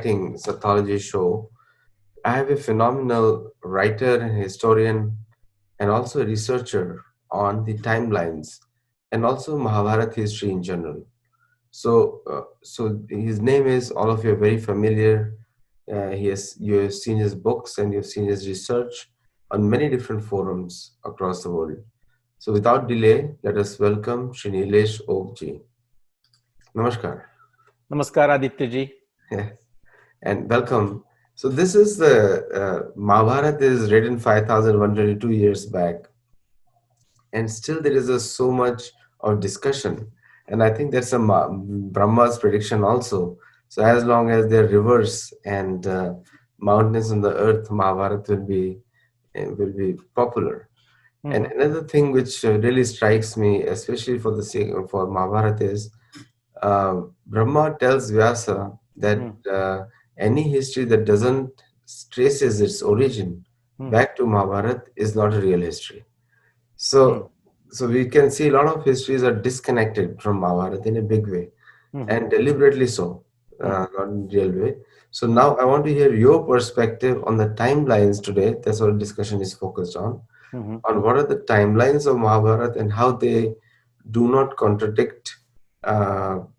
exciting Sattology show. I have a phenomenal writer and historian and also a researcher on the timelines and also Mahabharat history in general. So his name is all of you are very familiar. You have seen his books and you've seen his research on many different forums across the world. So without delay, let us welcome Shri Nilesh Oak ji. Namaskar. Namaskar, Aditya ji. Yes, and welcome. So this is the Mahabharata is written 5,122 years back, and still there is so much of discussion. And I think that's Brahma's prediction also. So as long as there are rivers and mountains on the earth, Mahabharata will be popular. And another thing which really strikes me, especially for the sake for Mahabharata, is Brahma tells Vyasa that any history that doesn't traces its origin back to Mahabharata is not a real history. So we can see a lot of histories are disconnected from Mahabharata in a big way, and deliberately so, not in a real way. So now I want to hear your perspective on the timelines today. That's what discussion is focused on what are the timelines of Mahabharata and how they do not contradict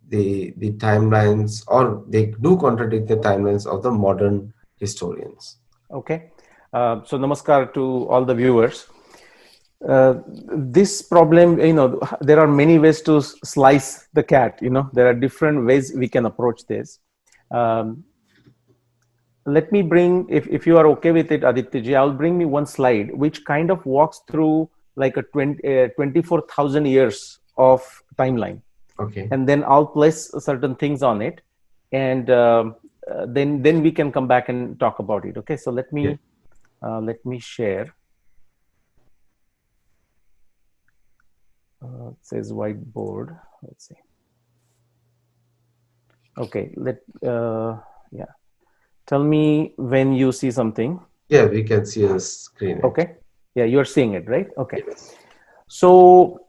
the timelines, or they do contradict the timelines of the modern historians. Okay. So namaskar to all the viewers. This problem, there are many ways to slice the cat. There are different ways we can approach this. Let me bring, if you are okay with it, Aditya ji, I'll bring me one slide which kind of walks through like a 24,000 years of timeline. Okay. And then I'll place certain things on it, and then we can come back and talk about it. Okay, so let me share. It says whiteboard. Let's see. Okay, yeah. Tell me when you see something. Yeah, we can see a screen. Okay. Yeah, you're seeing it, right? Okay. Yes. So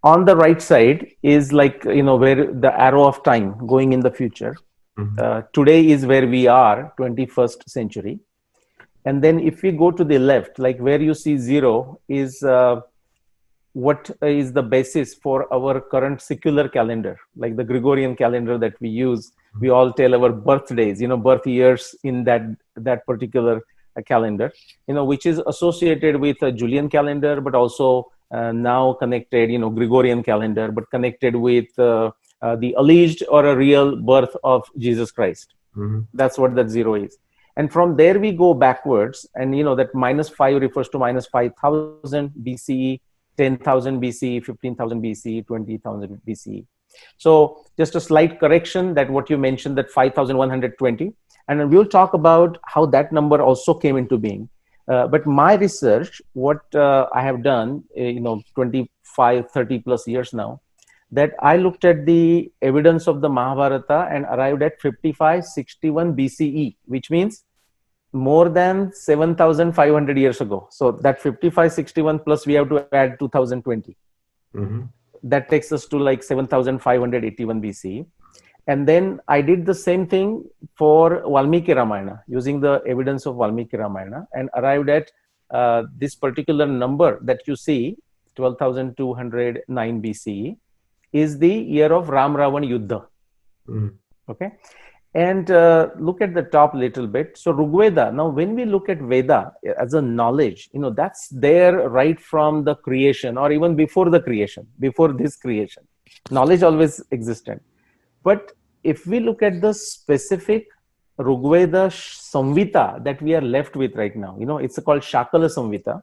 on the right side is like, where the arrow of time going in the future. Today is where we are, 21st century. And then if we go to the left, like where you see 0 is what is the basis for our current secular calendar, like the Gregorian calendar that we use. We all tell our birthdays, birth years in that particular calendar, which is associated with a Julian calendar, but also now connected, Gregorian calendar, but connected with the alleged or a real birth of Jesus Christ. That's what that 0 is. And from there we go backwards, and that -5 refers to -5,000 BCE, 10,000 BCE, 15,000 BCE, 20,000 BCE. So just a slight correction that what you mentioned, that 5,120, and we'll talk about how that number also came into being. But my research, what I have done, 25, 30 plus years now, that I looked at the evidence of the Mahabharata and arrived at 5561 BCE, which means more than 7,500 years ago. So that 5561 plus we have to add 2020. That takes us to like 7,581 BCE. And then I did the same thing for Valmiki Ramayana using the evidence of Valmiki Ramayana and arrived at this particular number that you see, 12,209 BCE, is the year of Ram Ravan Yuddha. Okay. And look at the top little bit. So Rigveda, now when we look at Veda as a knowledge, that's there right from the creation, or even before the creation, before this creation. Knowledge always existed. But if we look at the specific Rigveda Samvita that we are left with right now, it's called Shakala Samvita.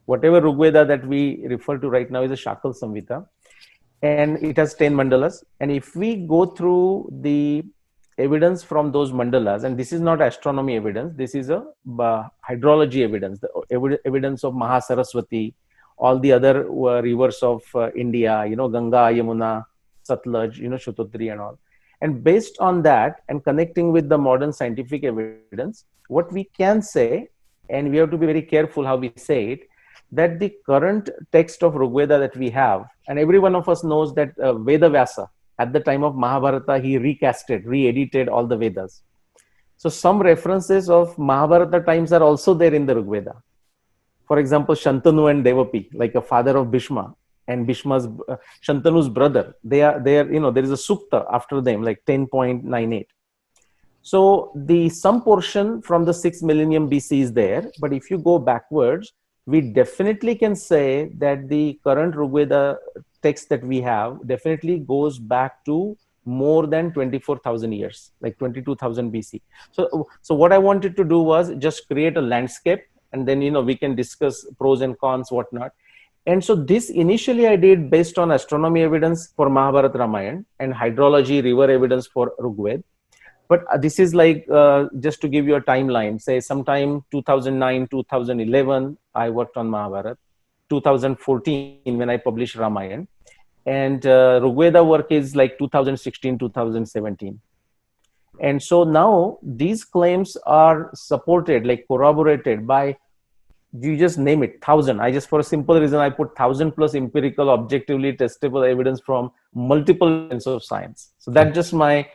Whatever Rigveda that we refer to right now is a Shakala Samvita. And it has 10 mandalas. And if we go through the evidence from those mandalas, and this is not astronomy evidence, this is a hydrology evidence, the evidence of Mahasaraswati, all the other rivers of India, Ganga, Yamuna, Satlaj, Shatotri and all. And based on that and connecting with the modern scientific evidence, what we can say, and we have to be very careful how we say it, that the current text of Rigveda that we have, and every one of us knows that Veda Vyasa, At the time of Mahabharata, he recasted, re-edited all the Vedas. So some references of Mahabharata times are also there in the Rig Veda. For example, Shantanu and Devapi, like a father of Bhishma and Bhishma's Shantanu's brother, they are there is a sukta after them, like 10.98. So the some portion from the 6th millennium BC is there, but if you go backwards, we definitely can say that the current Rigveda text that we have definitely goes back to more than 24,000 years, like 22,000 BC. So what I wanted to do was just create a landscape, and then we can discuss pros and cons, whatnot. And so this initially I did based on astronomy evidence for Mahabharata Ramayana and hydrology river evidence for Rigveda. But this is like just to give you a timeline, say sometime 2009 2011 I worked on Mahabharata, 2014 when I published Ramayana, and Rigveda work is like 2016 2017. And so now these claims are supported, like corroborated by, you just name it, 1,000. I just, for a simple reason, I put 1,000 plus empirical objectively testable evidence from multiple domains of science. So that's just my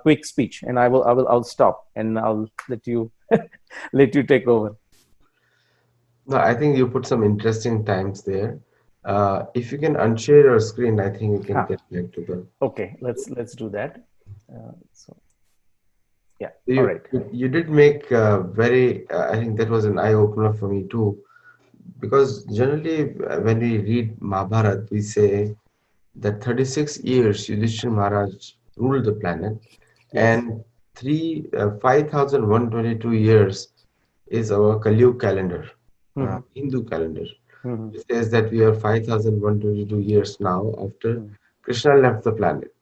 quick speech, and I'll stop and I'll let you let you take over. No, I think you put some interesting times there. If you can unshare your screen, I think we can get back to the. Okay, let's do that. So yeah, all You right. you did make very. I think that was an eye opener for me too, because generally when we read Mahabharata, we say that 36 years Yudhishthira Maharaj ruled the planet, Yes. and 5,122 years is our Kali calendar, Hindu calendar. Mm-hmm. It says that we are 5,122 years now after Krishna left the planet.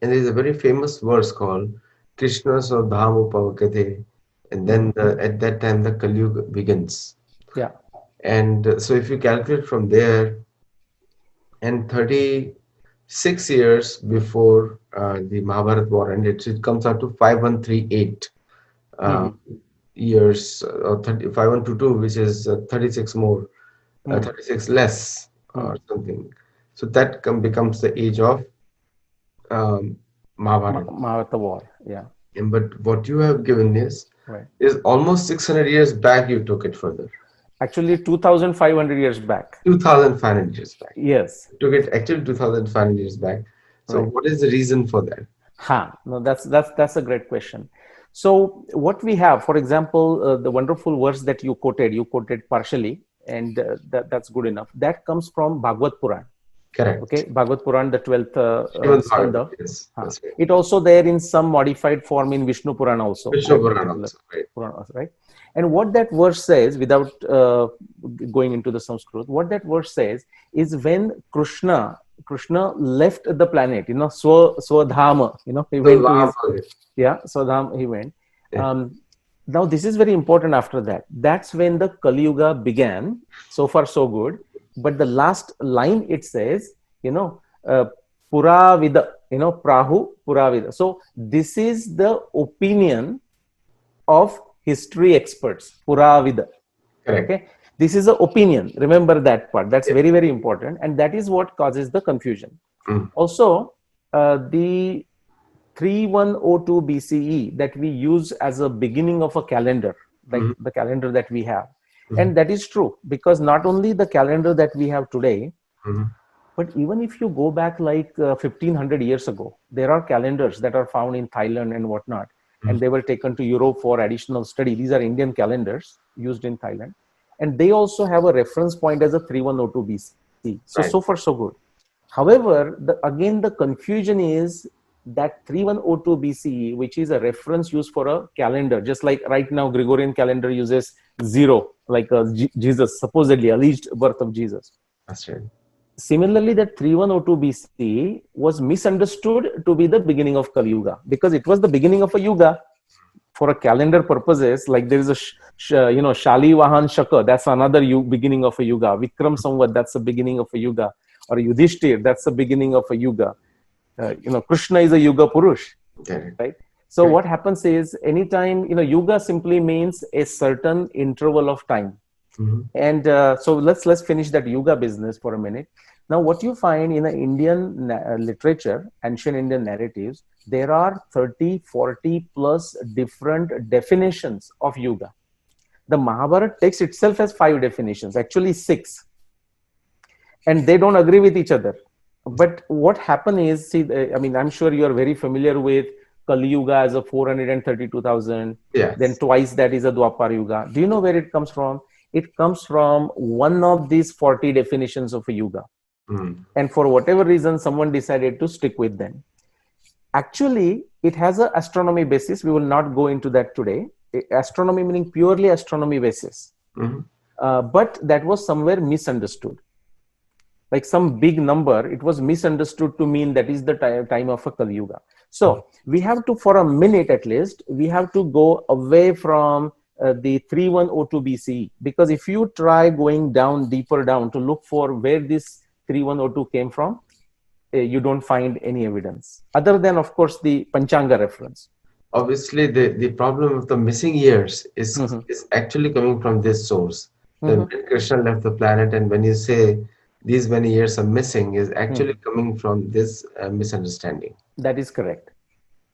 And there is a very famous verse called Krishnas or Dham Upavakate. And then at that time the Kali Yuga begins. Yeah. And so if you calculate from there, and 36 years before the Mahabharat war ended, so it comes out to 5138 years, or 5122, which is 36 more, 36 less, or something. So that becomes the age of Mahabharata. Mahabharata war. Yeah. But what you have given Right. is almost 600 years back. You took it further. Actually, 2,500 years back. 2,500 years back. Yes. You took it actually 2,500 years back. So Right. what is the reason for that? No, that's a great question. So what we have, for example, the wonderful verse that you quoted partially, and that's good enough. That comes from Bhagavad Puran. Correct. Okay, Bhagavad Puran, the 12th skanda. Yes, that's right. It also there in some modified form in Vishnu Purana also. Vishnu Purana also, right. Puran also, right? And what that verse says, without going into the Sanskrit, what that verse says is when Krishna left the planet, Swadhama, he went to his, Swadhama, he went. Yeah. Now this is very important after that. That's when the Kali Yuga began. So far, so good. But the last line it says, Puravida, Prahu Puravida. So this is the opinion of history experts, Puravida. Correct. Okay, this is the opinion. Remember that part. That's very, very important, and that is what causes the confusion. Also, the 3102 BCE that we use as a beginning of a calendar, like the calendar that we have. And that is true, because not only the calendar that we have today, but even if you go back like 1500 years ago, there are calendars that are found in Thailand and whatnot, and they were taken to Europe for additional study. These are Indian calendars used in Thailand, and they also have a reference point as a 3102 BC. So far so good. However, again the confusion is that 3102 BCE, which is a reference used for a calendar, just like right now Gregorian calendar uses 0, like Jesus, supposedly alleged birth of Jesus. That's right. Similarly, that 3102 BCE was misunderstood to be the beginning of Kali Yuga, because it was the beginning of a yuga for a calendar purposes. Like there is a Shali Vahan Shaka, that's another beginning of a yuga. Vikram Samvat, that's the beginning of a yuga. Or Yudhishthir, that's the beginning of a yuga. Krishna is a Yuga Purush, right? So what happens is, anytime, Yuga simply means a certain interval of time. And so let's finish that Yuga business for a minute. Now, what you find in the Indian literature, ancient Indian narratives, there are 30, 40 plus different definitions of Yuga. The Mahabharata text itself has 5 definitions, actually 6, and they don't agree with each other. But what happened is, see, I mean, I'm sure you are very familiar with Kali Yuga as a 432,000, then Yes. twice that is a Dwapar Yuga. Do you know where it comes from? It comes from one of these 40 definitions of a Yuga. Mm. And for whatever reason, someone decided to stick with them. Actually, it has an astronomy basis. We will not go into that today. Astronomy meaning purely astronomy basis. Mhm. But that was somewhere misunderstood. Like some big number, it was misunderstood to mean that is the time of a Kali Yuga. So we have to, for a minute at least, we have to go away from the 3102 BCE, because if you try going down deeper down to look for where this 3102 came from, you don't find any evidence other than, of course, the Panchanga reference. Obviously, the problem of the missing years Mhm. is actually coming from this source. The Mhm. minute Krishna left the planet, and when you say these many years are missing, is actually Mhm. coming from this misunderstanding. That is correct.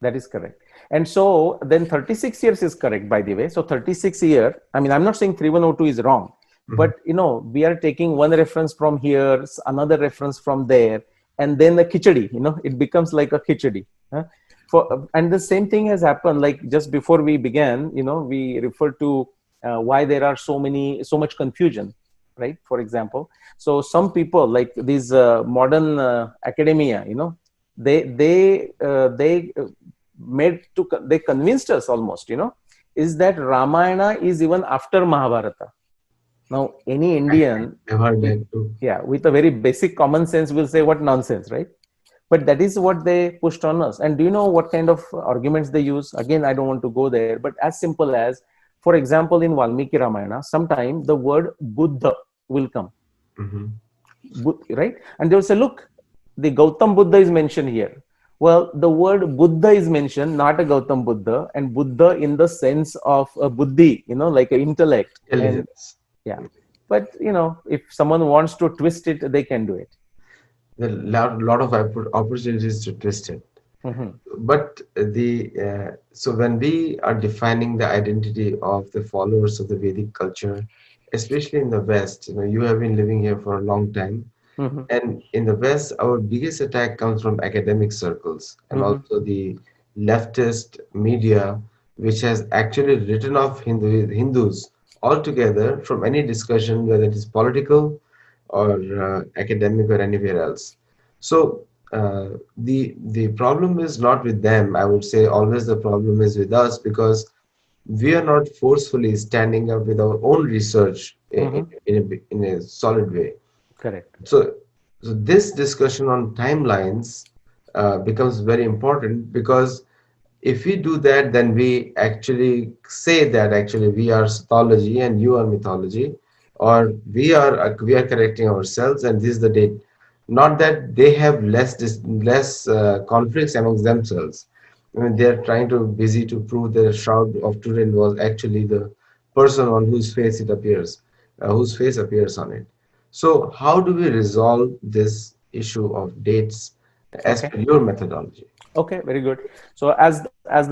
That is correct. And so then 36 years is correct, by the way. So 36 year, I mean, I'm not saying 3102 is wrong, Mhm. but we are taking one reference from here, another reference from there, and then the khichdi, it becomes like a khichdi. Huh? And the same thing has happened, like just before we began, we referred to why there are so much confusion, right? For example, so some people like these modern academia, they they convinced us almost, is that Ramayana is even after Mahabharata. Now any Indian, I've heard with, that too. yeah, with a very basic common sense will say what nonsense, right? But that is what they pushed on us. And do you know what kind of arguments they use? Again, I don't want to go there, but as simple as, for example, in Valmiki Ramayana, sometime the word Buddha will come, Mhm. right? And they'll say, look, the Gautam Buddha is mentioned here. Well, the word Buddha is mentioned, not a Gautam Buddha, and Buddha in the sense of a buddhi, like an intellect. And Intelligence. yeah, but if someone wants to twist it, they can do it. There are lot of opportunities to twist it. Mhm. But so when we are defining the identity of the followers of the Vedic culture, especially in the West, you have been living here for a long time. Mhm. And in the West, our biggest attack comes from academic circles and Mhm. also the leftist media, which has actually written off Hindus altogether from any discussion, whether it is political or academic or anywhere else. So the problem is not with them. I would say always the problem is with us because we are not forcefully standing up with our own research Mhm. in a solid way. Correct. So, so this discussion on timelines becomes very important because if we do that, then we actually say that actually we are Sattology and you are mythology, or we are correcting ourselves and this is the date. Not that they have less conflicts amongst themselves. I mean, they are trying to busy to prove that the shroud of Turin was actually the person on whose face appears on it. So, how do we resolve this issue of dates as Okay. per your methodology? Okay, very good. So as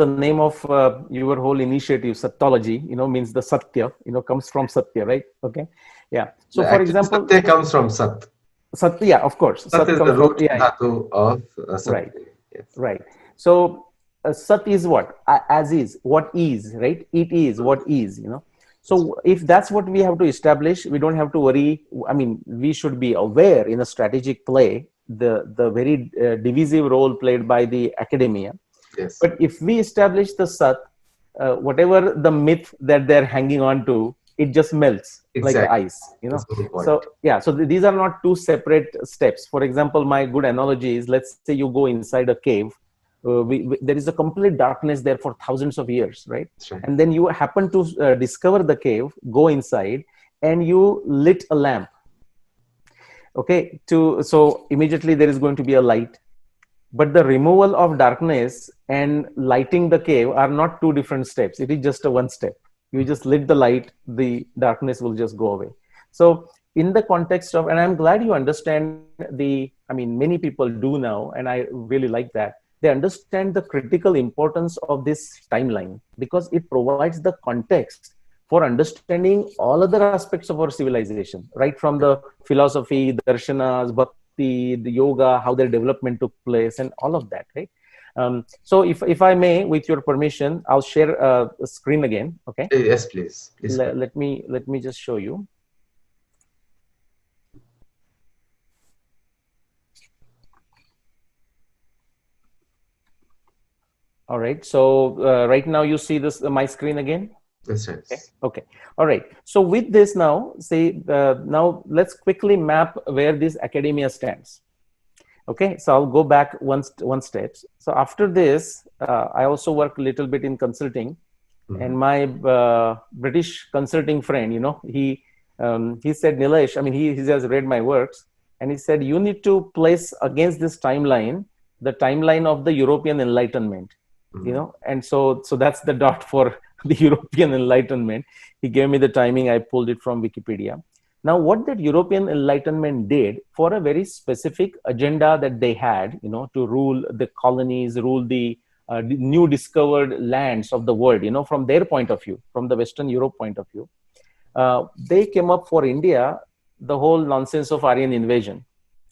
the name of your whole initiative, Sattology, means the Satya, comes from Satya, right? Okay. Yeah. So for Actually, example, Satya comes from Sat. Satya, yeah, of course, Sat Sat is the comes from, root yeah, dhatu of right, Satya. Yes. right. So Sat is what? As is, what is, right? It is what is. Yes. So if that's what we have to establish, we don't have to worry. I mean, we should be aware in a strategic play the very divisive role played by the academia. Yes. But if we establish the Sat, whatever the myth that they're hanging on to, it just melts like Exactly. ice, That's the whole point. So yeah, so these are not two separate steps. For example, my good analogy is, let's say you go inside a cave. There is a complete darkness there for thousands of years, right? That's right. And then you happen to discover the cave, go inside, and you lit a lamp. Okay, so immediately there is going to be a light, but the removal of darkness and lighting the cave are not two different steps. It is just a one step. You just lit the light, the darkness will just go away. So in the context of, and I'm glad you understand many people do now, and I really like that. They understand the critical importance of this timeline because it provides the context for understanding all other aspects of our civilization, right from the philosophy, darshanas, bhakti, the yoga, how their development took place, and all of that, right? So if I may, with your permission, I'll share a screen again. Okay, Yes, please. Please go. let me just show you. All right. So right now you see this my screen again. That's right. Okay. Okay. All right. So with this now, say now let's quickly map where this academia stands. Okay. So I'll go back one steps. So after this, I also work a little bit in consulting, and my British consulting friend, he said, Nilesh, he has read my works, and he said, you need to place against this timeline the timeline of the European Enlightenment. And so that's the dot for the European Enlightenment. He gave me the timing. I pulled it from Wikipedia. Now, what that European Enlightenment did for a very specific agenda that they had, to rule the colonies, rule the new discovered lands of the world, from their point of view, from the Western Europe point of view, they came up for India the whole nonsense of Aryan invasion.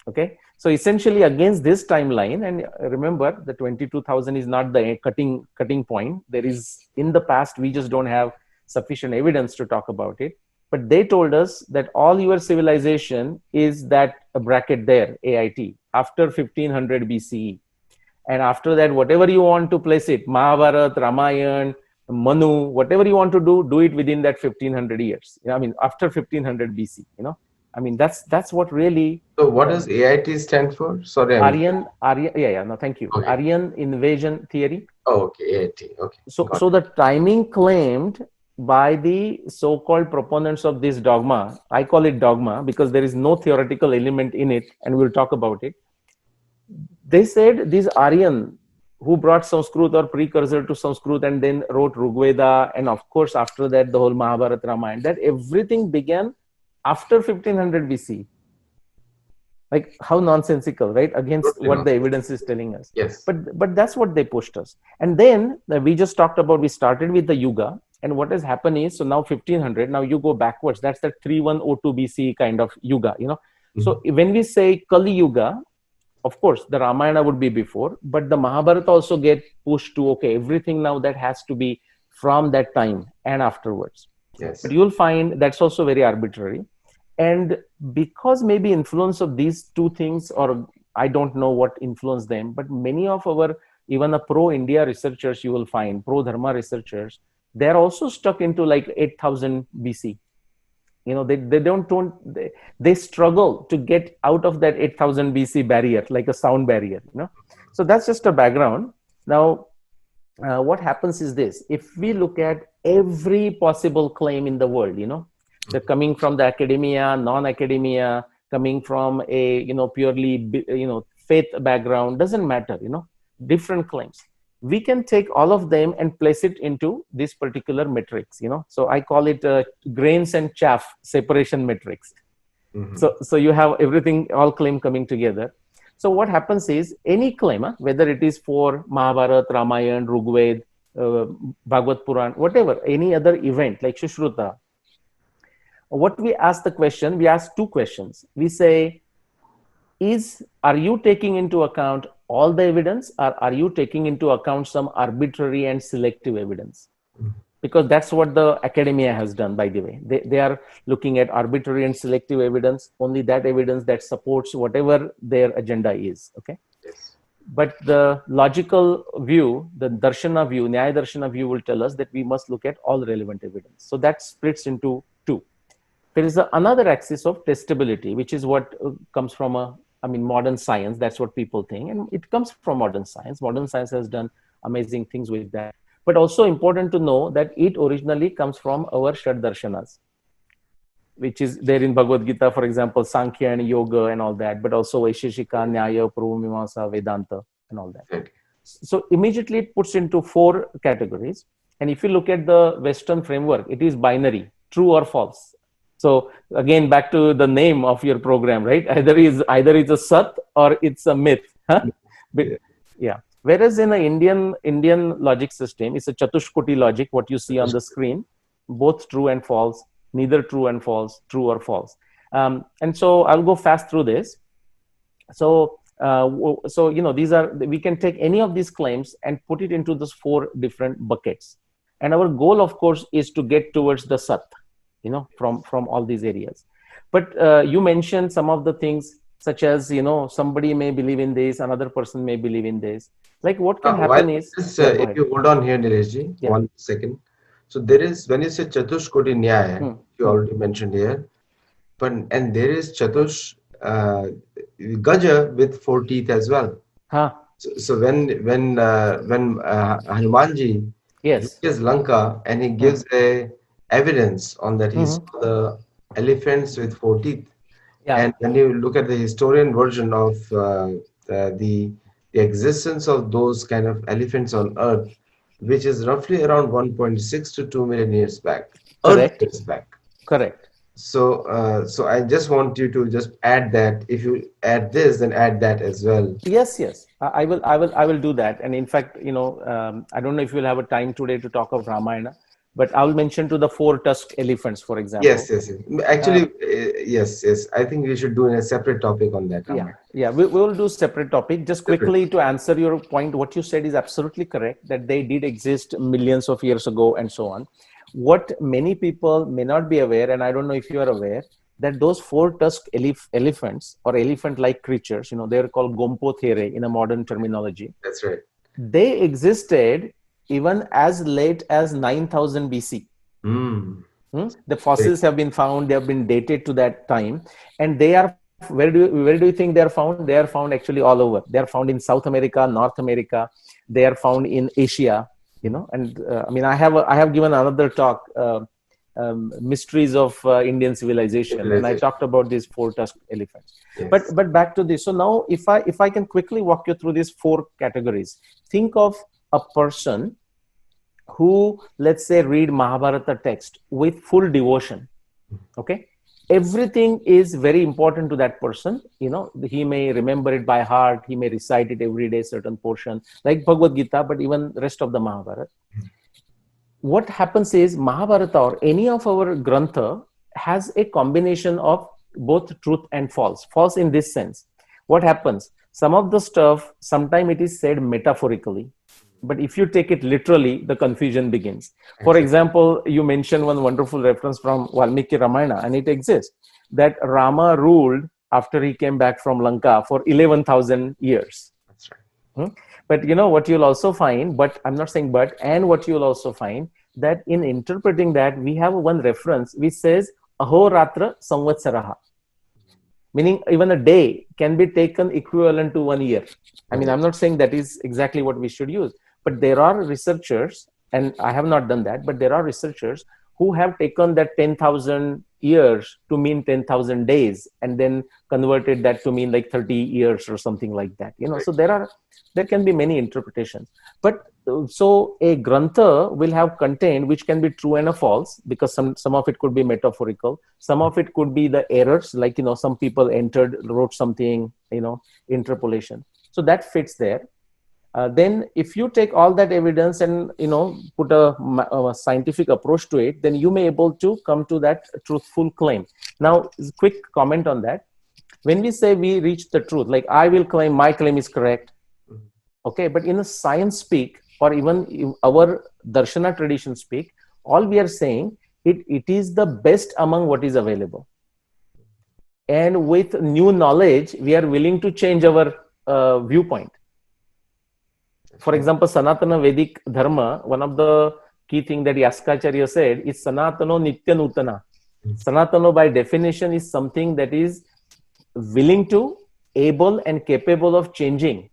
Okay, so essentially against this timeline, and remember the 22,000 is not the cutting point. There is, in the past, we just don't have sufficient evidence to talk about it. But they told us that all your civilization is that bracket there, AIT, after 1500 BCE. And after that, whatever you want to place it, Mahabharat, Ramayana, Manu, whatever you want to do it within that 1500 years. After 1500 BC, that's what really. So what does AIT stand for? Sorry, Aryan, yeah, no, thank you. Okay. Aryan invasion theory. Oh, okay, AIT. Okay. So the timing claimed by the so-called proponents of this dogma, I call it dogma because there is no theoretical element in it, and we'll talk about it. They said these Aryan who brought Sanskrit or precursor to Sanskrit and then wrote Rigveda, and of course after that the whole Mahabharata, Ramayana, that everything began after 1500 BC. Like, how nonsensical, right? Against what the evidence is telling us. Yes. But that's what they pushed us. And then we just talked about, we started with the Yuga, and what has happened is, so now 1500, now you go backwards, that's the 3102 BC kind of Yuga, So when we say Kali Yuga, of course the Ramayana would be before, but the Mahabharata also get pushed to, okay, everything now that has to be from that time and afterwards. Yes. But you'll find that's also very arbitrary. And because maybe influence of these two things, or I don't know what influenced them, but many of our, even a pro-India researchers, you will find, pro-Dharma researchers, they're also stuck into like 8000 BC. They struggle to get out of that 8000 BC barrier, like a sound barrier, So that's just a background. Now, what happens is this: if we look at every possible claim in the world, they're coming from the academia, non-academia, coming from a purely faith background, doesn't matter, different claims. We can take all of them and place it into this particular matrix, So I call it grains and chaff separation matrix. So you have everything, all claim coming together. So what happens is, any claim, whether it is for Mahabharat, Ramayana, Rigveda, Bhagavad Puran, whatever, any other event like Shushruta, what we ask two questions. We say, are you taking into account all the evidence, or are you taking into account some arbitrary and selective evidence? Because that's what the academia has done, by the way. They are looking at arbitrary and selective evidence, only that evidence that supports whatever their agenda is. Okay. Yes. But the logical view, the darshana view, Nyaya darshana view, will tell us that we must look at all relevant evidence. So that splits into two. There is another axis of testability, which is what comes from modern science. That's what people think. And it comes from modern science. Modern science has done amazing things with that. But also important to know that it originally comes from our Shad Darshanas, which is there in Bhagavad Gita, for example, Sankhya and Yoga and all that, but also Vaisheshika, Nyaya, Purvamimamsa, Vedanta and all that. Okay. So immediately it puts into four categories. And if you look at the Western framework, it is binary, true or false. So again, back to the name of your program, right? Either it's a sat or it's a myth. Huh? But, Yeah. yeah. Whereas in the Indian logic system, it's a Chatushkoti logic. What you see on the screen, both true and false, neither true and false, true or false. And so I'll go fast through this. So these are, we can take any of these claims and put it into those four different buckets, and our goal, of course, is to get towards the sat, from all these areas. But you mentioned some of the things, such as, somebody may believe in this, another person may believe in this. Like, what can While happen is, this, yeah, go if ahead. you hold on here, Nileshji, Yeah. 1 second. So there is, when you say Chatushkoti Nyaya, Hmm. you Hmm. already mentioned here, but and there is Gaja with 4 teeth as well. Huh. So when Hanumanji Yes. reaches Lanka and he Hmm. gives a evidence on that he Hmm. saw the elephants with 4 teeth, Yeah. and when you look at the historian version of the existence of those kind of elephants on Earth, which is roughly around 1.6 to 2 million years back, Earth Correct. years back. Correct. So I just want you to just add that. If you add this, then add that as well. Yes, yes. I will do that. And in fact, I don't know if we'll have a time today to talk of Ramayana, but I'll mention to the four tusked elephants, for Yes, example. yes, yes. Actually, Um, yes, yes. I think we should do a separate topic on that, yeah, Ramayana. yeah. We will do separate topic. Just Separate. quickly to answer your point, what you said is absolutely correct. That they did exist millions of years ago, and so on. What many people may not be aware, and I don't know if you are aware, that those four tusked elephants or elephant-like creatures, they're called Gompothere in a modern terminology. That's right. They existed even as late as 9000 BC. Mm. The Great. fossils have been found, they have been dated to that time, and they are, where do you think they are found? They are found actually all over. They are found in South America, North America, they are found in Asia, and I mean, I have given another talk, mysteries of Indian civilization, and I Civilization. talked about these four tusked elephants. but Yes. but back to this. So now, if I can quickly walk you through these four categories. Think of a person who, let's say, read Mahabharata text with full devotion. Okay, everything is very important to that person. He may remember it by heart, he may recite it every day, certain portion like Bhagavad Gita, but even rest of the Mahabharata. What happens is, Mahabharata or any of our grantha has a combination of both truth and false in this sense. What happens, some of the stuff, sometimes it is said metaphorically, but if you take it literally, the confusion begins. For Exactly. example, you mentioned one wonderful reference from Valmiki Ramayana, and it exists, that Rama ruled after he came back from Lanka for 11,000 years. That's right. Hmm? But what you'll also find, but I'm not saying but, and what you'll also find, that in interpreting that, we have one reference which says Ahoratra Samvatsaraha, meaning even a day can be taken equivalent to 1 year. I mean, One. I'm not saying that is exactly what we should use, but there are researchers, and I have not done that, but there are researchers who have taken that 10,000 years to mean 10,000 days, and then converted that to mean like 30 years or something like that. Right. So there can be many interpretations. But so a grantha will have content which can be true and a false, because some of it could be metaphorical, some of it could be the errors, like some people wrote something, interpolation. So that fits there. Then if you take all that evidence and put a scientific approach to it, then you may able to come to that truthful claim. Now, quick comment on that. When we say we reach the truth, like I will claim my claim is correct, Mhm. okay, but in a science speak, or even our darshana tradition speak, all we are saying, it is the best among what is available, and with new knowledge we are willing to change our viewpoint. That's For right. example, Sanatana Vedic Dharma, one of the key things that Yaskacharya said is Sanatano Nitya Nutana. Mhm. Sanatano, by definition, is something that is willing to, able, and capable of changing.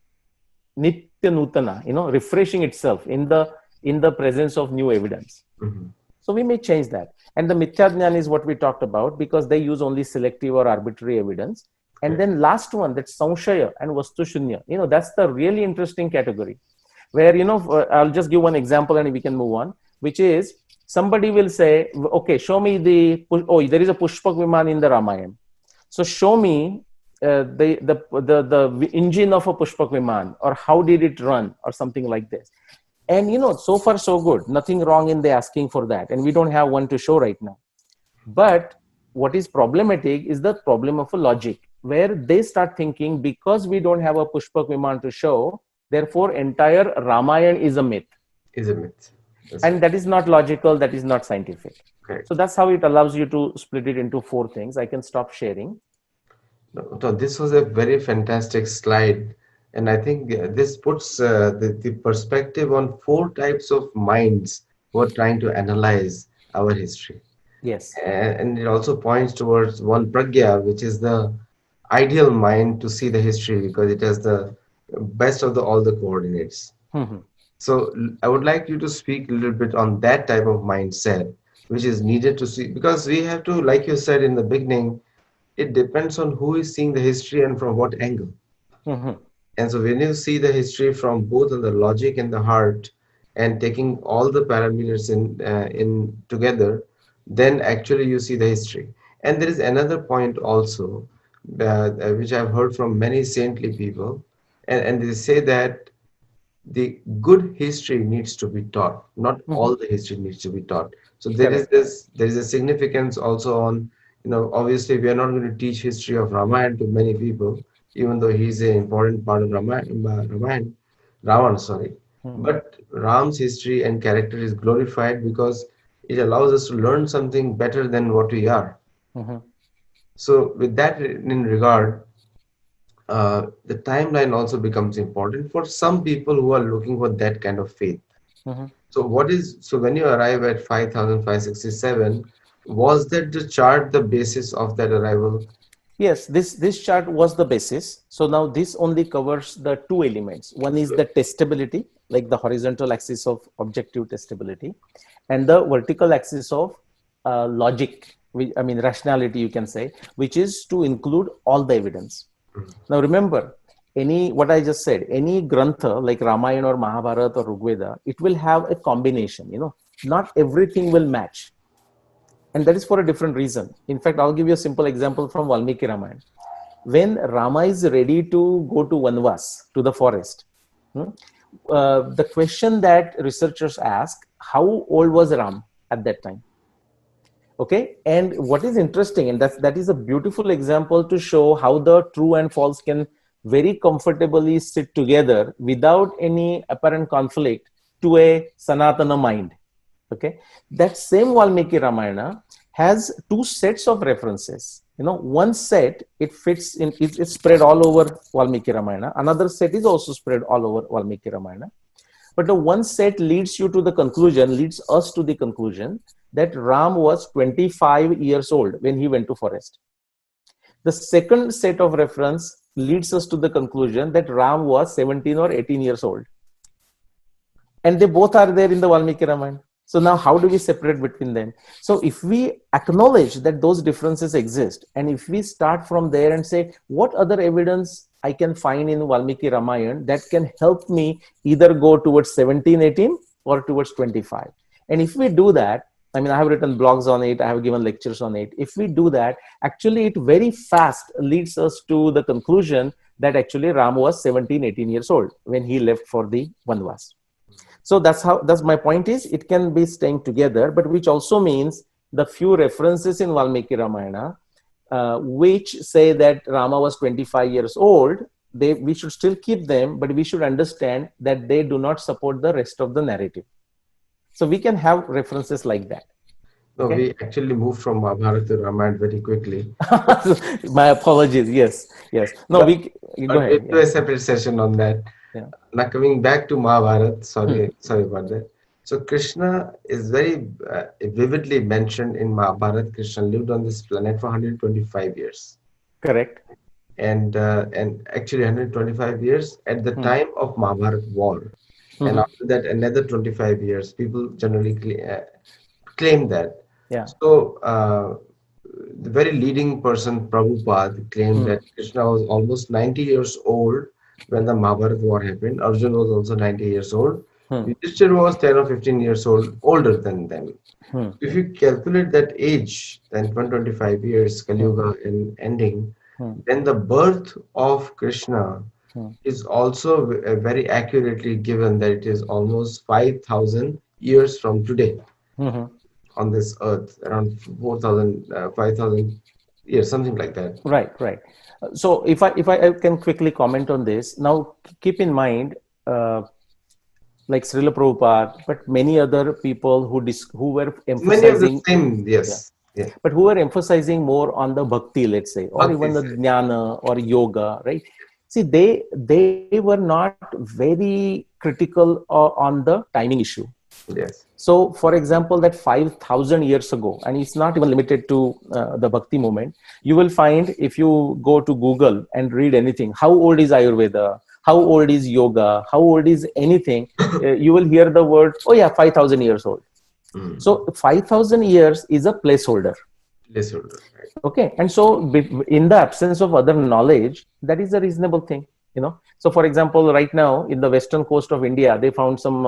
Nitya Nutana, refreshing itself in the presence of new evidence. Mhm. So we may change that. And the Mithya is what we talked about, because they use only selective or arbitrary evidence. And Correct. then last one, that's Samshaya and Vastu Shunya. That's the really interesting category, where I'll just give one example and we can move on, which is, Somebody will say, okay, show me oh, there is a Pushpak Viman in the Ramayana. So show me the engine of a Pushpak Viman, or how did it run, or something like this. And so far so good, nothing wrong in the asking for that, and we don't have one to show right now. But what is problematic is the problem of a logic, where they start thinking, because we don't have a Pushpak Viman to show, therefore entire Ramayana is a myth. Is a myth. That's And right. that is not logical, that is not scientific. So Correct. that's how it allows you to split it into four things. I can stop sharing. So this was a very fantastic slide, and I think this puts the perspective on four types of minds who are trying to analyze our history. Yes. And it also points towards one pragya, which is the ideal mind to see the history because it has the best of all the coordinates. Mhm. So I would like you to speak a little bit on that type of mindset, which is needed to see, because we have to, like you said in the beginning, it depends on who is seeing the history and from what angle. Mhm. And so when you see the history from both on the logic and the heart, and taking all the parameters in together, then actually you see the history. And there is another point also, which I've heard from many saintly people, and they say that the good history needs to be taught. Not Mhm. all the history needs to be taught. So Correct. there is a significance also on, obviously we are not going to teach history of Ramayana to many people, even though he's an important part of Ravan, sorry. Mhm. But Ram's history and character is glorified because it allows us to learn something better than what we are. Mhm. So with that in regard, the timeline also becomes important for some people who are looking for that kind of faith. Mhm. So when you arrive at 5,567, was that the chart the basis of that arrival? Yes, this chart was the basis. So now this only covers the two elements. One is the testability, like the horizontal axis of objective testability, and the vertical axis of logic, I mean rationality, you can say, which is to include all the evidence. Now remember, any what I just said, any grantha like Ramayana or Mahabharata or Rigveda, it will have a combination. Not everything will match, and that is for a different reason. In fact, I'll give you a simple example from Valmiki Ramayana. When Rama is ready to go to Vanvas, to the forest, the question that researchers ask, how old was Ram at that time? Okay, and what is interesting, and that is a beautiful example to show how the true and false can very comfortably sit together without any apparent conflict to a Sanatana mind. Okay, that same Valmiki Ramayana has two sets of references. One set, it fits in, it's spread all over Valmiki Ramayana. Another set is also spread all over Valmiki Ramayana. But the one set leads us to the conclusion that Ram was 25 years old when he went to forest. The second set of reference leads us to the conclusion that Ram was 17 or 18 years old. And they both are there in the Valmiki Ramayana. So now how do we separate between them? So if we acknowledge that those differences exist, and if we start from there and say, what other evidence I can find in Valmiki Ramayana that can help me either go towards 17, 18 or towards 25. And if we do that, I mean, I have written blogs on it, I have given lectures on it. If we do that, actually it very fast leads us to the conclusion that actually Ram was 17, 18 years old when he left for the Vanvas. So that's my point is, it can be staying together, but which also means the few references in Valmiki Ramayana which say that Rama was 25 years old, we should still keep them, but we should understand that they do not support the rest of the narrative. So we can have references like that. No, Okay. we actually moved from Mahabharata to Ramayana very quickly. My apologies. Yes. Yes. No, But, we go but we'll ahead. do Yeah. a separate session on that. Yeah. Now coming back to Mahabharata, Hmm. sorry about that. So Krishna is very vividly mentioned in Mahabharata. Krishna lived on this planet for 125 years, Correct. and actually 125 years at the Hmm. time of Mahabharata war, and Hmm. after that another 25 years. People generally claim that. Yeah. So the very leading person, Prabhupada, claimed Hmm. that Krishna was almost 90 years old when the Mahabharata war happened. Arjun was also 90 years old. Hmm. Yudhishthir was 10 or 15 years old, older than them. Hmm. If you calculate that age, then 125 years, Kali Hmm. Yuga in ending, Hmm. then the birth of Krishna Hmm. is also very accurately given that it is almost 5,000 years from today Hmm. on this earth, around 4,000, 5,000 years, something like that. Right, right. So if I can quickly comment on this now, keep in mind, uh, like Srila Prabhupada, but many other people who were Many of the emphasizing, same, yeah, yes, yeah. but who were emphasizing more on the bhakti, let's say, or Bhakti even the side. jnana or yoga, right? See, they were not very critical on the timing issue. Yes. So, for example, that 5,000 years ago, and it's not even limited to the Bhakti movement, you will find if you go to Google and read anything, how old is Ayurveda? How old is yoga? How old is anything? You will hear the word, oh, yeah, 5,000 years old. Mm. So, 5,000 years is a placeholder. Placeholder, right? Okay. And so, in the absence of other knowledge, that is a reasonable thing. So for example, right now in the western coast of India, they found some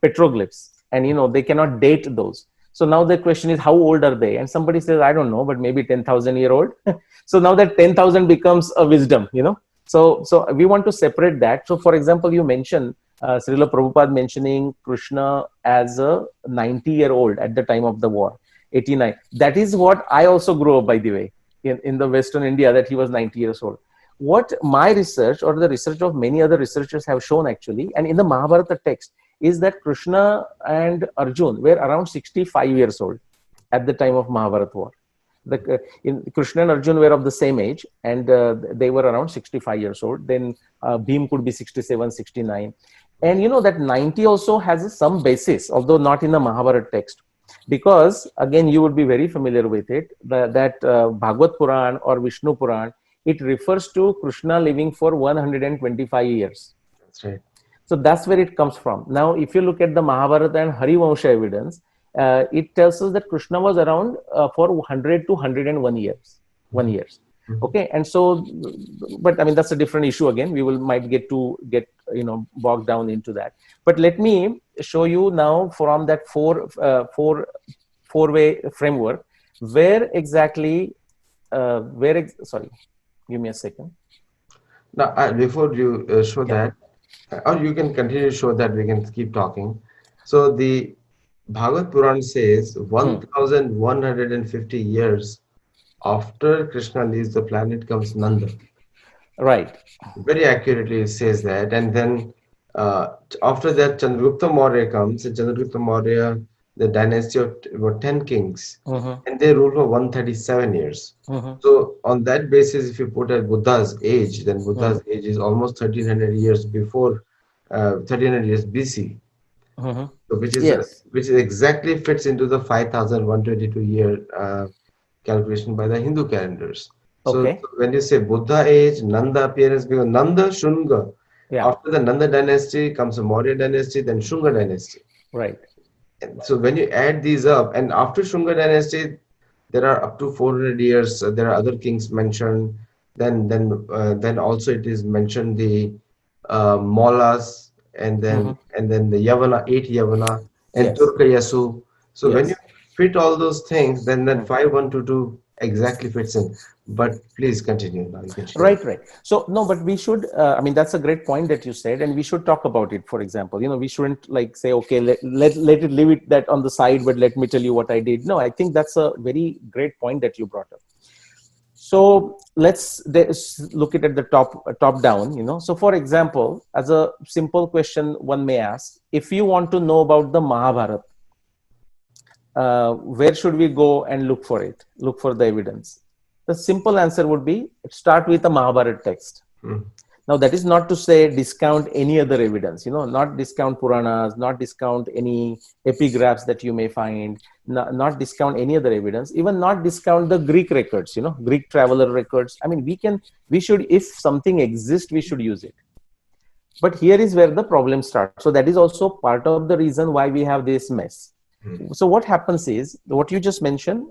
petroglyphs, and they cannot date those. So now the question is, how old are they? And somebody says, I don't know, but maybe 10,000 year old. So now that 10,000 becomes a wisdom. So we want to separate that. So for example, you mentioned Srila Prabhupada mentioning Krishna as a 90-year-old at the time of the war, 89. That is what I also grew up, by the way, in the western India, that he was 90 years old. What my research or the research of many other researchers have shown, actually, and in the Mahabharata text, is that Krishna and Arjun were around 65 years old at the time of Mahabharata war. Krishna and Arjun were of the same age, and they were around 65 years old. Then Bhim could be 67, 69. And that 90 also has some basis, although not in the Mahabharata text. Because again, you would be very familiar with it, that Bhagavad Puran or Vishnu Puran, it refers to Krishna living for 125 years. That's right. So that's where it comes from. Now, if you look at the Mahabharata and Harivansha evidence, it tells us that Krishna was around for 100 to 101 years. 1 years. Mhm. Okay, and so, but I mean that's a different issue. Again, we will might get bogged down into that. But let me show you now from that four-way framework where exactly sorry, give me a second. Now, before you show Yeah. that, or you can continue to show that, we can keep talking. So the Bhagavad Puran says Hmm. 1,150 years after Krishna leaves the planet comes Nanda. Right. Very accurately it says that. And then after that, Chandragupta Maurya comes. And Chandragupta Maurya, the dynasty of were 10 kings, Mm-hmm. and they ruled for 137 years. Mm-hmm. So on that basis, if you put at Buddha's age, then Mm-hmm. Buddha's age is almost 1300 years before, 1300 years BC. Mm-hmm. So Yes. which is exactly fits into the 5122 year calculation by the Hindu calendars. So Okay. when you say Buddha age, Nanda appearance, because Nanda, Shunga, Yeah. after the Nanda dynasty comes the Maurya dynasty, then Shunga dynasty. Right. And so when you add these up, and after Shunga dynasty, there are up to 400 years. There are other kings mentioned. Then also it is mentioned the Mollas, Mm-hmm. and then the Yavana, 8 Yavana, and Yes. Turkayasu. So when you Yes. fit all those things, then that Mm. 5122 exactly fits in. But please continue now. You can share. Right, right. So no, but we should. I mean, that's a great point that you said, and we should talk about it. For example, we shouldn't like say, okay, let it leave it that on the side, but let me tell you what I did. No, I think that's a very great point that you brought up. So let's look at the top down. So for example, as a simple question, one may ask, if you want to know about the Mahabharata, where should we go and look for it? Look for the evidence. The simple answer would be start with the Mahabharata text. Hmm. Now, that is not to say discount any other evidence, not discount Puranas, not discount any epigraphs that you may find, not discount any other evidence, even not discount the Greek records, Greek traveler records. I mean, we should, if something exists, we should use it. But here is where the problem starts. So that is also part of the reason why we have this mess. Hmm. So what happens is what you just mentioned.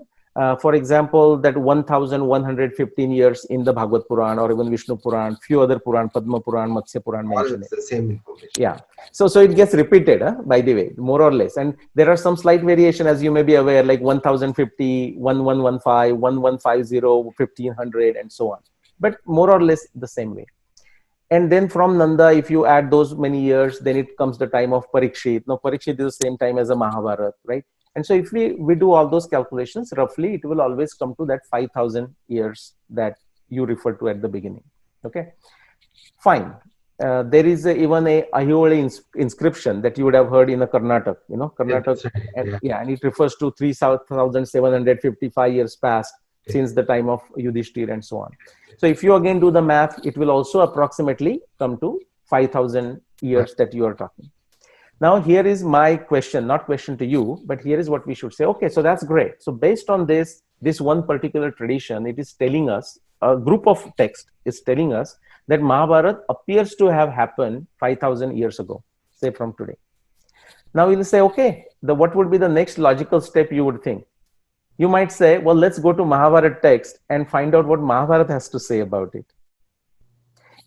For example, that 1115 years in the Bhagavad Puran or even Vishnu Puran, few other Puran, Padma Puran, Matsya Puran All mention it's it. the same information. Yeah. So it gets repeated, by the way, more or less. And there are some slight variation, as you may be aware, like 1050, 1115, 1150, 1500, and so on. But more or less the same way. And then from Nanda, if you add those many years, then it comes the time of Parikshit. Now, Parikshit is the same time as a Mahabharat, right? And so if we do all those calculations, roughly, it will always come to that 5,000 years that you referred to at the beginning. Okay, fine. There is even a Ayole inscription that you would have heard in a Karnataka, Yeah, Karnataka, that's right. and Yeah. yeah, and it refers to 3,755 years past since the time of Yudhishthir and so on. So if you again do the math, it will also approximately come to 5,000 Right. years that you are talking. Now, here is my question, not question to you, but here is what we should say. Okay, so that's great. So based on this one particular tradition, it is telling us, a group of text is telling us that Mahabharat appears to have happened 5,000 years ago, say from today. Now we'll say, okay, what would be the next logical step you would think? You might say, well, let's go to Mahabharat text and find out what Mahabharat has to say about it.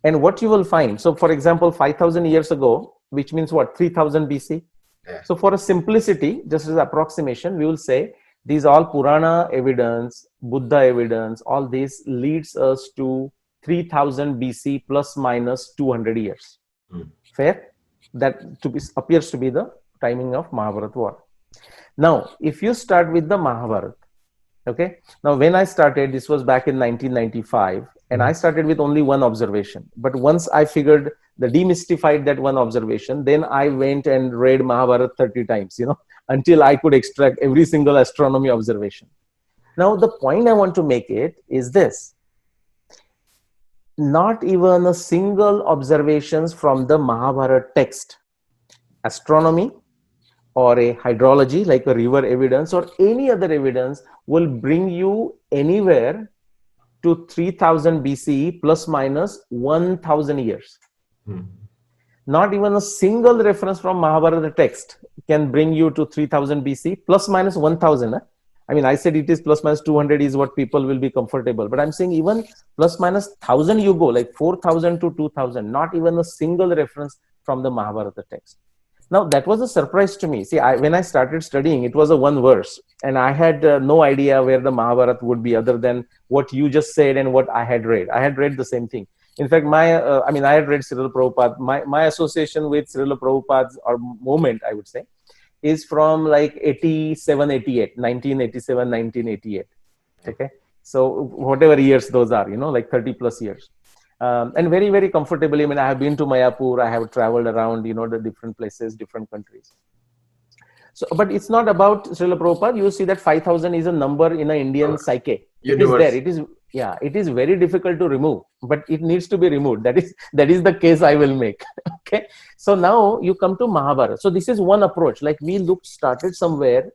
And what you will find, so for example, 5,000 years ago, which means what, 3000 BC? Yeah. So for a simplicity, just as approximation, we will say these all Purana evidence, Buddha evidence, all this leads us to 3000 BC plus minus 200 years. Fair? That appears to be the timing of Mahabharat war. Now, if you start with the Mahabharat, okay, now when I started, this was back in 1995, and I started with only one observation. But once I figured demystified that one observation, then I went and read Mahabharat 30 times, until I could extract every single astronomy observation. Now, the point I want to make it is this. Not even a single observations from the Mahabharat text, astronomy, or a hydrology like a river evidence or any other evidence will bring you anywhere to 3000 BCE plus minus 1000 years. Not even a single reference from Mahabharata text can bring you to 3000 BC plus minus 1000. I mean, I said it is plus minus 200 is what people will be comfortable, but I'm saying even plus minus 1000 you go, like 4000 to 2000, not even a single reference from the Mahabharata text. Now, that was a surprise to me. See, when I started studying, it was a one verse, and I had no idea where the Mahabharata would be other than what you just said and what I had read. I had read the same thing. In fact, I had read Srila Prabhupada. My association with Srila Prabhupada's or moment, I would say, is from like 87, 88, 1987, 1988. Okay. So whatever years those are, like 30 plus years. And very, very comfortably. I mean, I have been to Mayapur. I have traveled around, the different places, different countries. So, but it's not about Srila Prabhupada. You see that 5,000 is a number in an Indian psyche. It is there. It is, it is very difficult to remove, but it needs to be removed. That is the case I will make. Okay. So now you come to Mahabharata. So this is one approach. Like we started somewhere,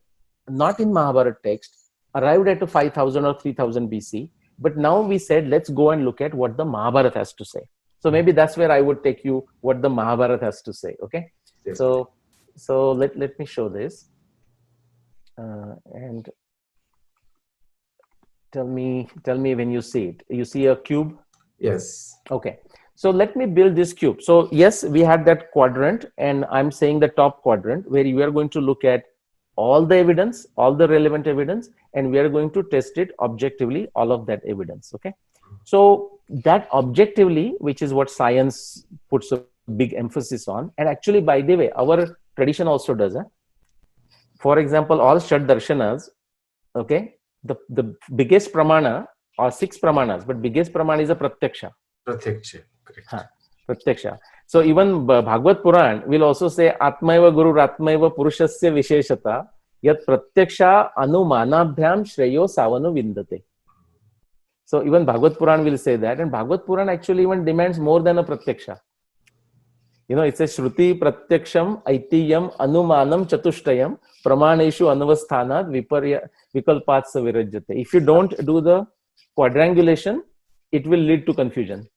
not in Mahabharata text, arrived at a 5,000 or 3,000 BC. But now we said, let's go and look at what the Mahabharata has to say. So maybe that's where I would take you what the Mahabharata has to say. Okay. Yes. So let me show this. And tell me when you see it. You see a cube? Yes. Okay. So let me build this cube. So yes, we had that quadrant, and I'm saying the top quadrant where you are going to look at all the evidence, all the relevant evidence, and we are going to test it objectively, all of that evidence. Okay. So that objectively, which is what science puts a big emphasis on. And actually, by the way, our tradition also does. For example, all Shad Darshanas, okay, the biggest pramana or 6 pramanas, but biggest pramana is a pratyaksha. Pratyaksha, correct. Pratyaksha. So even Bhagavad Puran will also say Atmaiva Guru Atmaiva Purushasya Visheshata Yat Pratyaksha Anumanabhyam Shreyo Savanu Vindate. So even Bhagavad Puran will say that, and Bhagavad Puran actually even demands more than a Pratyaksha. It says Shruti Pratyaksham Aitiyam Anumanam Chatushtayam Pramaneshu Anavasthanat Vikalpatsa Virajyate. If you don't do the quadrangulation, it will lead to confusion.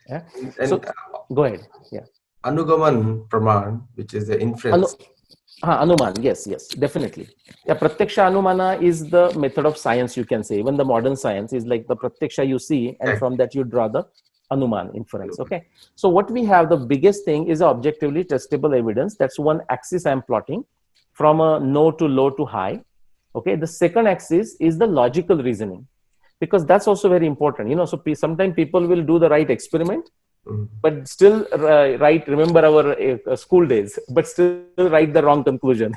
Yeah. And so go ahead. Yeah. Anugaman Praman, which is the inference. Anuman, yes, yes, definitely. Yeah, Pratyaksha Anumana is the method of science, you can say. Even the modern science is like the Pratyaksha you see, and from Exactly. that you draw the Anuman inference. Okay. So, what we have, the biggest thing is objectively testable evidence. That's one axis I'm plotting from a no to low to high. Okay. The second axis is the logical reasoning, because that's also very important. So sometimes people will do the right experiment Mhm. but still remember our school days, but still write the wrong conclusion.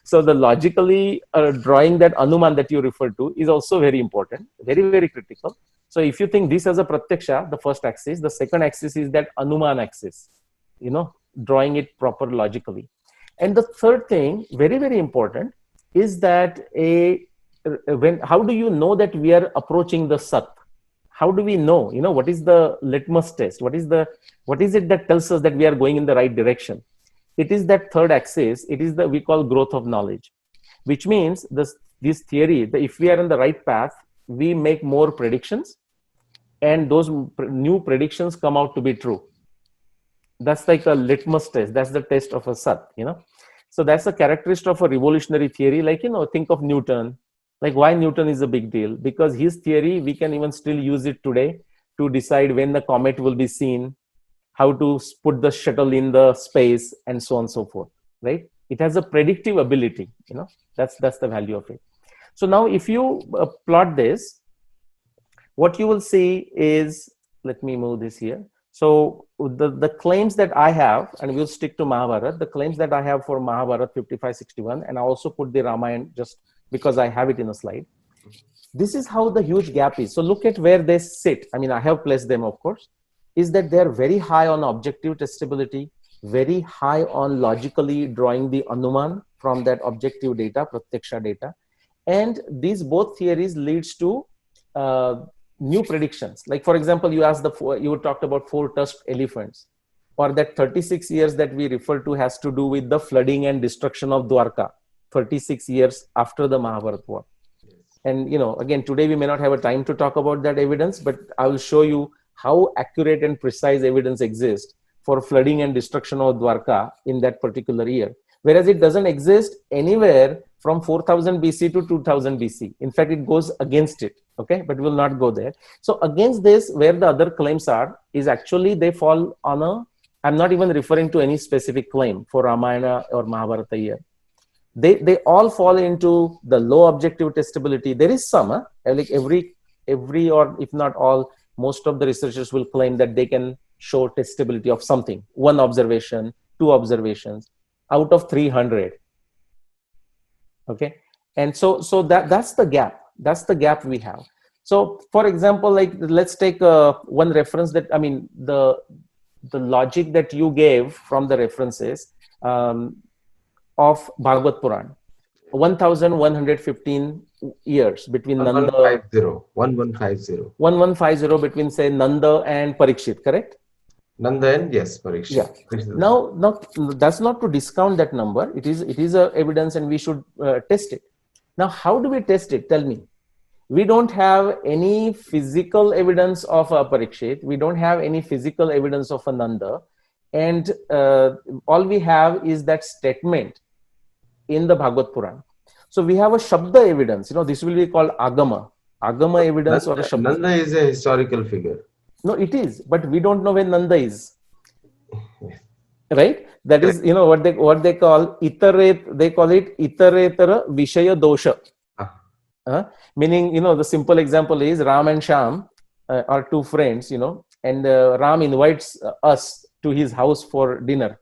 So the logically drawing that anuman that you refer to is also very important, very very critical. So if you think this as a pratyaksha, the first axis, the second axis is that anuman axis, you know drawing it proper logically. And the third thing, very very important, is that a when how do you know that we are approaching the sat? How do we know? What is the litmus test? What is it that tells us that we are going in the right direction? It is that third axis. It is the we call growth of knowledge, which means this theory that if we are on the right path, we make more predictions, and those new predictions come out to be true. That's like a litmus test. That's the test of a sat. So that's a characteristic of a revolutionary theory. Like, think of Newton. Like, why Newton is a big deal? Because his theory, we can even still use it today to decide when the comet will be seen, how to put the shuttle in the space, and so on and so forth. Right? It has a predictive ability. That's the value of it. So now, if you plot this, what you will see is, let me move this here. So the claims that I have, and we'll stick to Mahabharat, the claims that I have for Mahabharat 5561, and I also put the Ramayana just because I have it in a slide. This is how the huge gap is. So look at where they sit. I mean, I have placed them, of course, is that they're very high on objective testability, very high on logically drawing the Anuman from that objective data, Pratyaksha data. And these both theories leads to uh, new predictions. Like, for example, you talked about four-tusked elephants, or that 36 years that we refer to has to do with the flooding and destruction of Dwarka, 36 years after the Mahabharat war. And again, today we may not have a time to talk about that evidence, but I will show you how accurate and precise evidence exists for flooding and destruction of Dwarka in that particular year, whereas it doesn't exist anywhere from 4000 BC to 2000 BC. In fact, it goes against it. Okay, but we'll not go there. So against this, where the other claims are, is actually they fall on a, I'm not even referring to any specific claim for Ramayana or Mahabharata year. They all fall into the low objective testability. There is some, like every, or if not all, most of the researchers will claim that they can show testability of something, one observation, two observations out of 300. Okay, and so that's the gap. That's the gap we have. So, for example, like, let's take one reference that, I mean, the logic that you gave from the references of Bhagavad Puran. 1115 years between Nanda, 1150. 1150. 1150 between, say, Nanda and Parikshit, correct? Nandan, yes, Yeah. Parikshit. Krishnas. Now that's not to discount that number. It is a evidence, and we should test it. Now, how do we test it? Tell me. We don't have any physical evidence of a Parikshit. We don't have any physical evidence of a Nanda, and all we have is that statement in the Bhagavad Puran. So we have a Shabda evidence. This will be called Agama. Agama evidence or a Shabda. Nanda is a historical figure. No, it is, but we don't know when Nanda is. Right? That Correct. is, what they call iterate. They call it iteratara vishaya dosha. Ah, Meaning, the simple example is Ram and Sham are two friends, and Ram invites us to his house for dinner.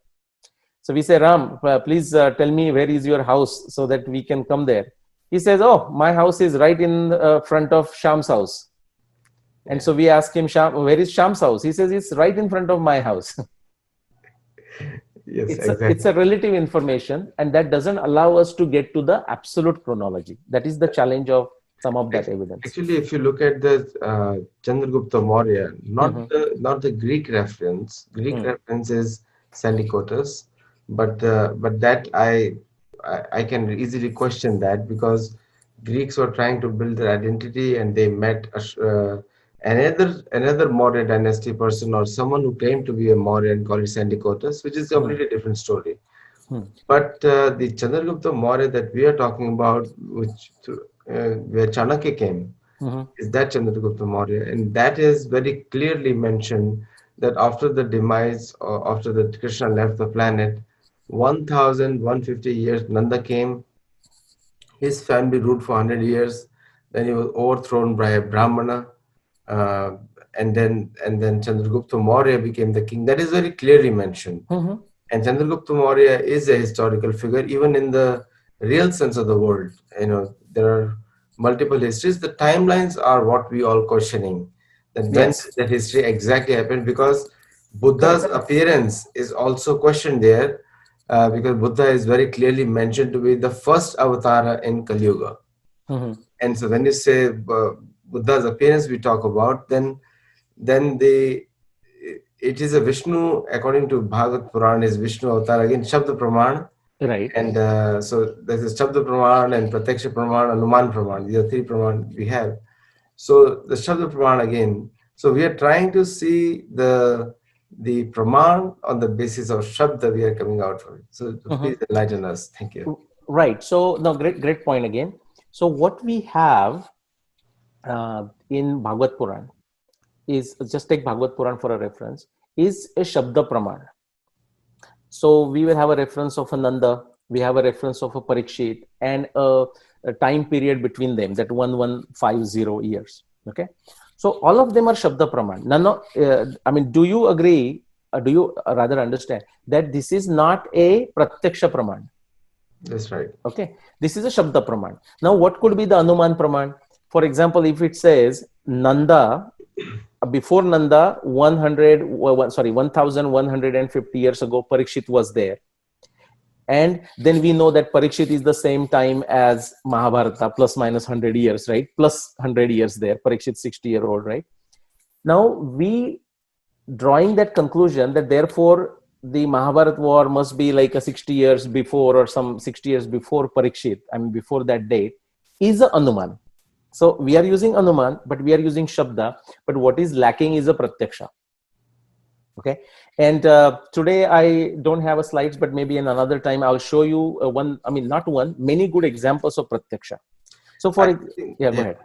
So we say, Ram, please tell me where is your house so that we can come there. He says, oh, my house is right in front of Sham's house. And yeah. so we ask him, Sham, where is Sham's house? He says, it's right in front of my house. Yes, It's exactly. a relative information, and that doesn't allow us to get to the absolute chronology. That is the challenge of some of that evidence. Actually, if you look at the Chandragupta Maurya, Mhm. not the Greek reference. Greek Mm. reference is Sandicotus, but that I can easily question that, because Greeks were trying to build their identity, and they met another Maurya dynasty person, or someone who claimed to be a Maurya, and called it Sandicotus, which is a Mm. completely different story. Hmm. But the Chandragupta Maurya that we are talking about, where Chanakya came, Mhm. is that Chandragupta Maurya, and that is very clearly mentioned that after the demise, or after the Krishna left the planet, 1,150 years Nanda came. His family ruled for 100 years. Then he was overthrown by a Brahmana, uh, and then Chandragupta Maurya became the king. That is very clearly mentioned. Mhm. And Chandragupta Maurya is a historical figure, even in the real sense of the word. There are multiple histories. The timelines are what we all questioning. That when Yes. did that history exactly happened? Because Buddha's Correct. appearance is also questioned there, because Buddha is very clearly mentioned to be the first avatara in Kali Yuga. Mhm. And so when you say Buddha's appearance, we talk about, then it is a Vishnu, according to Bhagavad Puran, is Vishnu avatar, again Shabda Praman. Right. And so there's a Shabda Praman and Pratyaksha Praman and Anuman Praman. These are three Praman we have. So the Shabda Praman again. So we are trying to see the Praman on the basis of Shabda we are coming out from it. So Mhm. please enlighten us. Thank you. Right. So no, great point again. So what we have in Bhagavad Puran is, just take Bhagavad Puran for a reference, is a Shabda Praman. So we will have a reference of a Nanda, we have a reference of a Parikshit, and a time period between them, that 1150 years. Okay. So all of them are Shabda Praman. I mean, do you agree? Do you rather understand that this is not a Pratyaksha Praman? That's right. Okay. This is a Shabda Praman. Now, what could be the Anuman Praman? For example, if it says Nanda, before Nanda, 1150 years ago, Parikshit was there. And then we know that Parikshit is the same time as Mahabharata, plus minus 100 years, right? Plus 100 years there. Parikshit, 60-year-old, right? Now, we drawing that conclusion that therefore the Mahabharat war must be like a 60 years before, or some 60 years before Parikshit, I mean, before that date, is a Anuman. So we are using Anuman, but we are using Shabda. But what is lacking is a Pratyaksha. Okay. And today I don't have a slides, but maybe in another time I'll show you one, I mean, not one, many good examples of Pratyaksha. So I for, think, yeah, go yeah, ahead.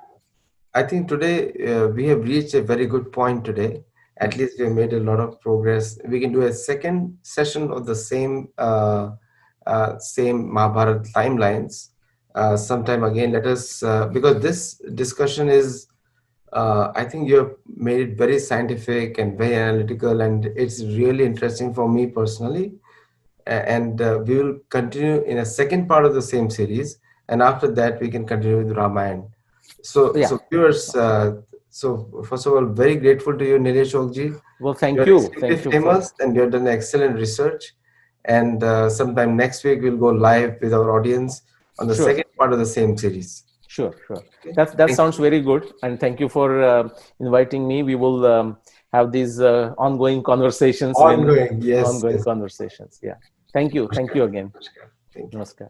I think today we have reached a very good point today. At Hmm. least we have made a lot of progress. We can do a second session of the same Mahabharat timelines sometime again. Let us, because this discussion is, I think you have made it very scientific and very analytical, and it's really interesting for me personally. And we will continue in a second part of the same series, and after that we can continue with Ramayana. Yeah. So viewers, so first of all, very grateful to you, Nilesh Oakji. Well, thank You're you. extremely Thank you for, famous and you've done excellent research. And sometime next week we'll go live with our audience on the sure. second part of the same series. Sure, sure. Okay. That Thank sounds you. very good, and thank you for inviting me. We will have these ongoing conversations when Ongoing, yes, ongoing yes. conversations. Yeah. Thank you. Thank Namaskar. you again. Namaskar. Thank you. Namaskar.